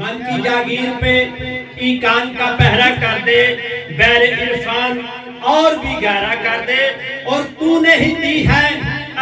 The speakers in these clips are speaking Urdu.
من کی جاگیر پہ ایقان کا پہرا کر دے، بیر عرفان اور بھی گہرا کر دے، اور تو نے ہی دی ہے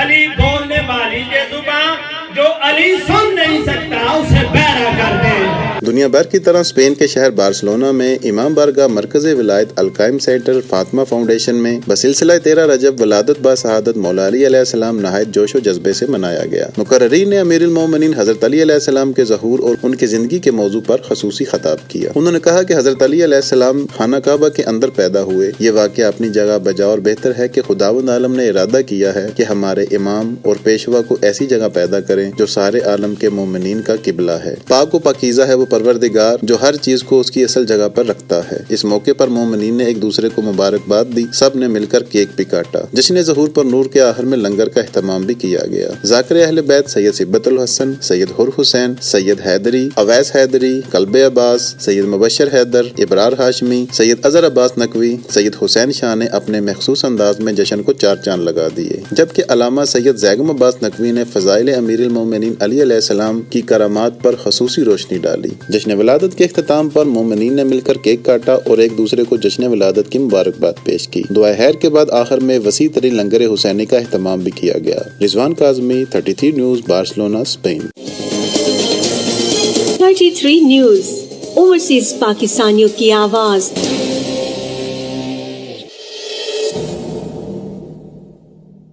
علی بولنے والی یہ زبان، جو علی سن نہیں سکتا اسے بہرا کر دے۔ دنیا بھر کی طرح اسپین کے شہر بارسلونا میں امام بارگاہ مرکز ولایت القائم سینٹر فاطمہ فاؤنڈیشن میں بسلسلہ 13 رجب ولادت با سعادت مولا علی علیہ السلام نہایت جوش و جذبے سے منایا گیا۔ مقررین نے امیر المومنین حضرت علی علیہ السلام کے ظہور اور ان کی زندگی کے موضوع پر خصوصی خطاب کیا۔ انہوں نے کہا کہ حضرت علی علیہ السلام خانہ کعبہ کے اندر پیدا ہوئے، یہ واقعہ اپنی جگہ بجا اور بہتر ہے کہ خداوند عالم نے ارادہ کیا ہے کہ ہمارے امام اور پیشوا کو ایسی جگہ پیدا کریں جو سارے عالم کے مومنین کا قبلہ ہے۔ پاک و پاکیزہ ہے وہ پروردگار جو ہر چیز کو اس کی اصل جگہ پر رکھتا ہے۔ اس موقع پر مومنین نے ایک دوسرے کو مبارکباد دی، سب نے مل کر کیک بھی کاٹا۔ جشن ظہور پر نور کے آخر میں لنگر کا اہتمام بھی کیا گیا۔ ذاکر اہل بیت سید صبغت الحسن، سید حر حسین، سید حیدری، اویس حیدری، کلب عباس، سید مبشر حیدر، ابرار ہاشمی، سید اظہر عباس نقوی، سید حسین شاہ نے اپنے مخصوص انداز میں جشن کو چار چاند لگا دیے، جبکہ علامہ سید زیگم عباس نقوی نے فضائل امیر المومنین علی علیہ السلام کی کرامات پر خصوصی روشنی ڈالی۔ جشن ولادت کے اختتام پر مومنین نے مل کر کیک کاٹا اور ایک دوسرے کو جشن ولادت کی مبارکباد پیش کی۔ دعائے خیر کے بعد آخر میں وسیع ترین لنگر حسینی کا اہتمام بھی کیا گیا۔ Rizwan Kazmi, 33 news, Barcelona, Spain. 33 news, overseas پاکستانیوں کی آواز۔